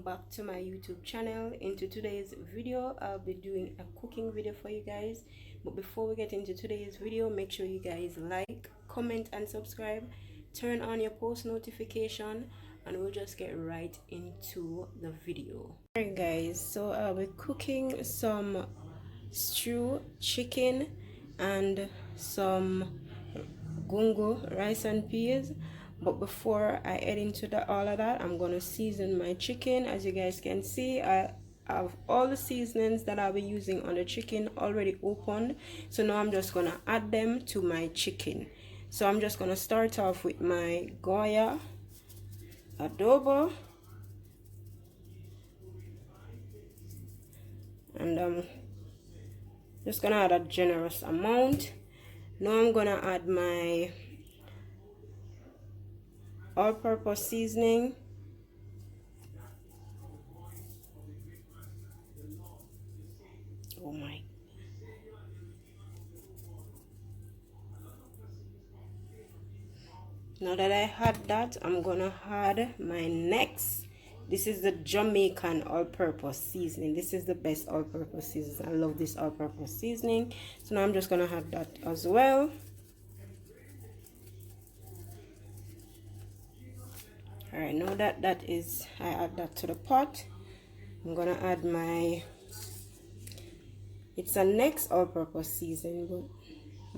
back to my YouTube channel. Into today's video, I'll be doing a cooking video for you guys. But before we get into today's video, make sure you guys like, comment and subscribe. Turn on your post notification and we'll just get right into the video. Alright guys, so I'll be cooking some stew chicken and some gungo rice and peas. But before I head into all of that, I'm gonna season my chicken. As you guys can see, I have all the seasonings that I'll be using on the chicken already opened, so now I'm just gonna add them to my chicken. So I'm just gonna start off with my Goya adobo, and I'm just gonna add a generous amount. Now I'm gonna add my all-purpose seasoning, oh my, now that I had that, I'm gonna add my next. This is the Jamaican all-purpose seasoning. This is the best all-purpose seasoning. I love this all-purpose seasoning. So now I'm just gonna add that as well. All right, now that I add that to the pot, I'm gonna add my, it's a next all-purpose seasoning, but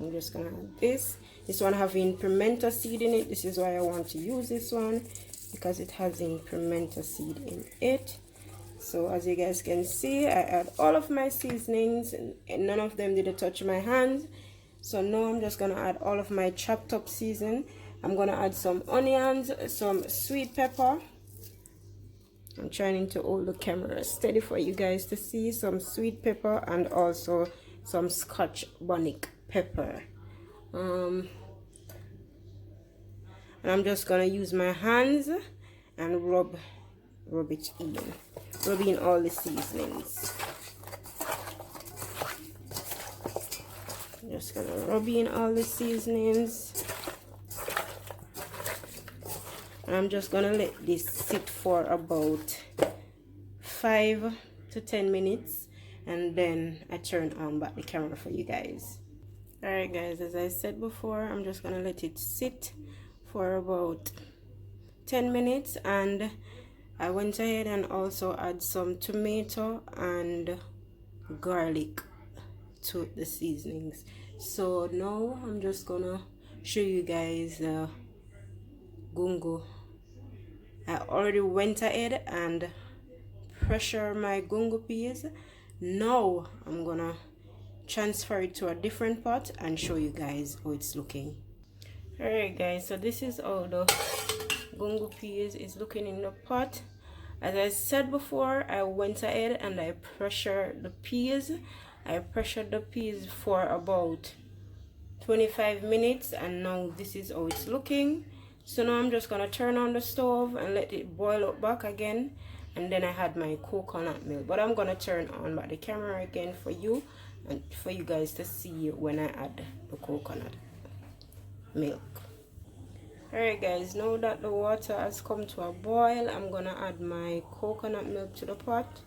I'm just gonna add this one having pimento seed in it. This is why I want to use this one, because it has in pimento seed in it. So as you guys can see, I add all of my seasonings and none of them did touch my hands. So now I'm just gonna add all of my chopped up season. I'm gonna add some onions, some sweet pepper. I'm trying to hold the camera steady for you guys to see. Some sweet pepper and also some Scotch bonnet pepper. And I'm just gonna use my hands and rub it in, rubbing all the seasonings. Just gonna rub in all the seasonings. And I'm just gonna let this sit for about 5 to 10 minutes, and then I turn on back the camera for you guys. Alright guys, as I said before, I'm just gonna let it sit for about 10 minutes, and I went ahead and also add some tomato and garlic to the seasonings. So now I'm just gonna show you guys the gungo. I already went ahead and pressure my gungo peas. Now I'm gonna transfer it to a different pot and show you guys how it's looking. Alright guys, so this is how the gungo peas is looking in the pot. As I said before, I went ahead and I pressured the peas. I pressured the peas for about 25 minutes, and now this is how it's looking. So now I'm just gonna turn on the stove and let it boil up back again, and then I had my coconut milk. But I'm gonna turn on back the camera again for you and for you guys to see when I add the coconut milk. Alright guys, now that the water has come to a boil, I'm gonna add my coconut milk to the pot.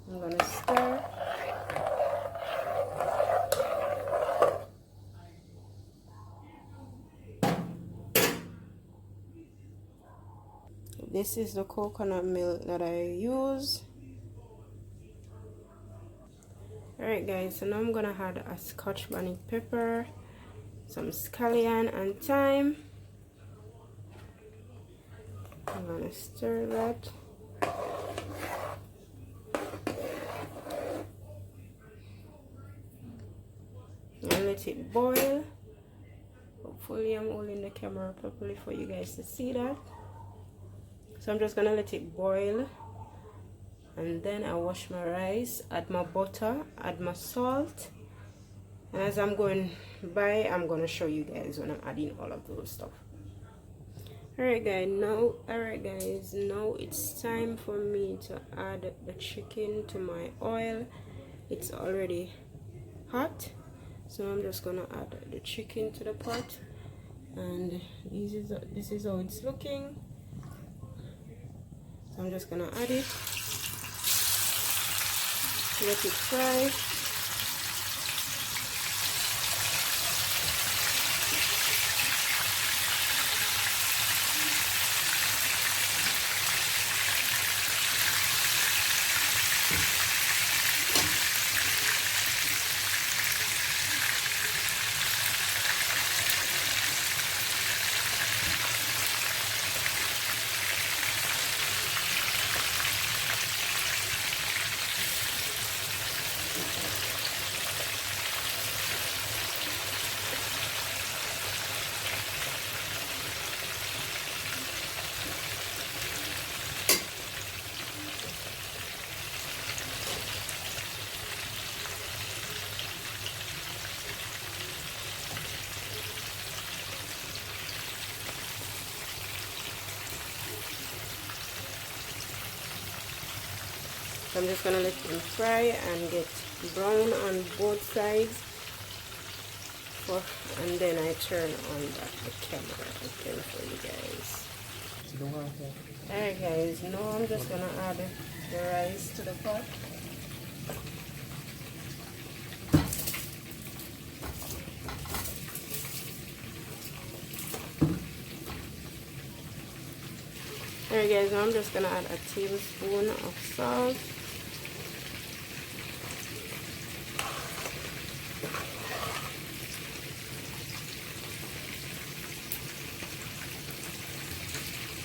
I'm gonna stir. This is the coconut milk that I use. Alright guys, so now I'm gonna add a Scotch bonnet pepper, some scallion and thyme. I'm gonna stir that. And let it boil. Hopefully I'm holding the camera properly for you guys to see that. So I'm just gonna let it boil, and then I wash my rice, add my butter, add my salt, and as I'm going by, I'm gonna show you guys when I'm adding all of those stuff. Alright guys, now it's time for me to add the chicken to my oil. It's already hot, so I'm just gonna add the chicken to the pot, and this is how it's looking. So I'm just gonna add it, let it fry. So I'm just gonna let them fry and get brown on both sides, and then I turn on back the camera again for you guys. Alright guys, now I'm just gonna add the rice to the pot. Alright guys, now I'm just gonna add a tablespoon of salt.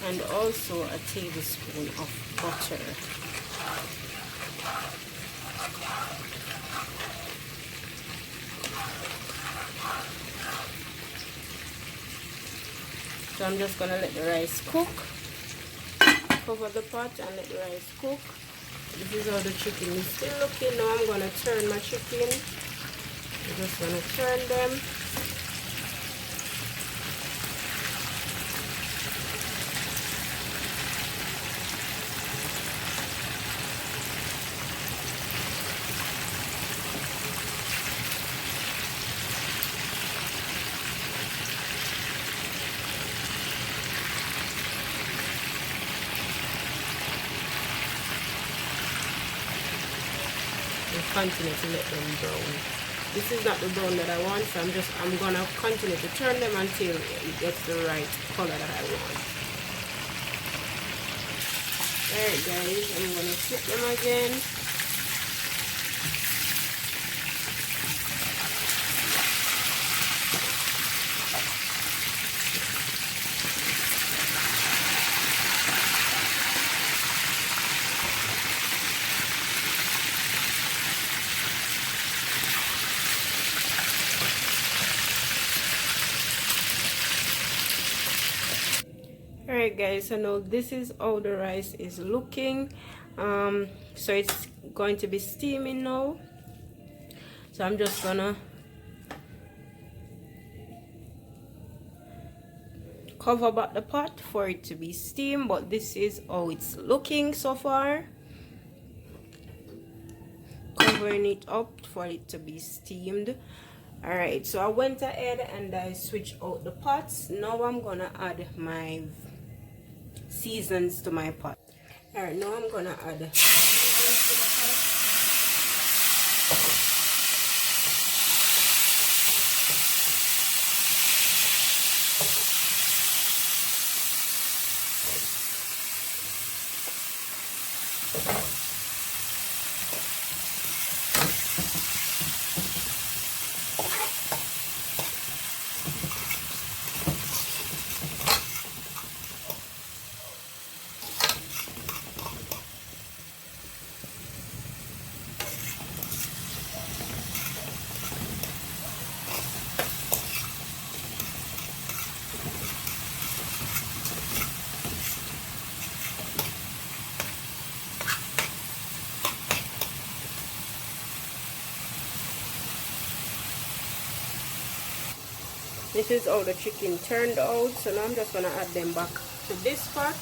And also a tablespoon of butter. So I'm just gonna let the rice cook. Cover the pot and let the rice cook. This is how the chicken is still looking. Now I'm gonna turn my chicken. I'm just gonna turn them. Continue to let them brown. This is not the brown that I want, so I'm gonna continue to turn them until it gets the right color that I want. Alright guys, I'm gonna flip them again. Alright guys, so now this is how the rice is looking. So it's going to be steaming now, so I'm just gonna cover back the pot for it to be steamed. But this is how it's looking so far, covering it up for it to be steamed. Alright, so I went ahead and I switched out the pots. Now I'm gonna add my seasons to my pot. Alright, now I'm gonna add my seasons to the pot. This is how the chicken turned out. So now I'm just gonna add them back to this pot.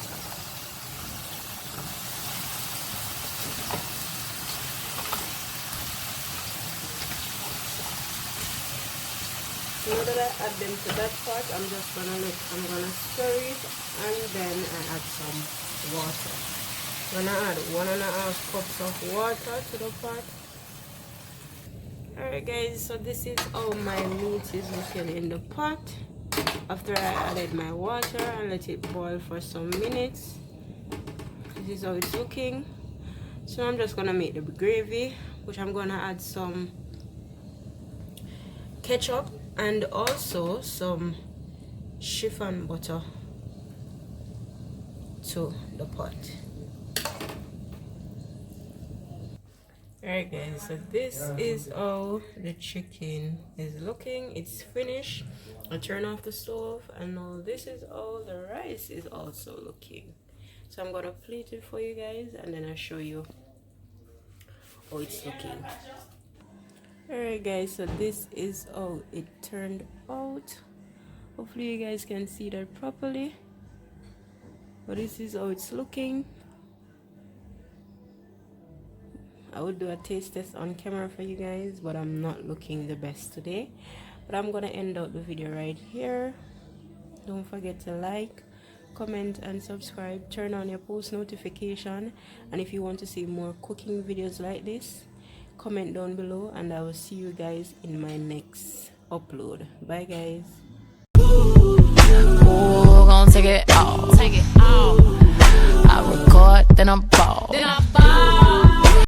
Now that I add them to that pot, I'm gonna stir it, and then I add some water. I'm gonna add 1.5 cups of water to the pot. Alright guys, so this is how my meat is looking in the pot after I added my water and let it boil for some minutes. This is how it's looking. So I'm just gonna make the gravy, which I'm gonna add some ketchup and also some chiffon butter to the pot. Alright guys, so this is how the chicken is looking. It's finished. I turn off the stove, and now this is how the rice is also looking. So I'm gonna plate it for you guys, and then I'll show you how it's looking. Alright guys, so this is how it turned out. Hopefully you guys can see that properly, but this is how it's looking. I would do a taste test on camera for you guys, but I'm not looking the best today. But I'm gonna end out the video right here. Don't forget to like, comment and subscribe. Turn on your post notification, and if you want to see more cooking videos like this, comment down below, and I will see you guys in my next upload. Bye guys. Ooh, gonna take it all. I record, then I'm ball.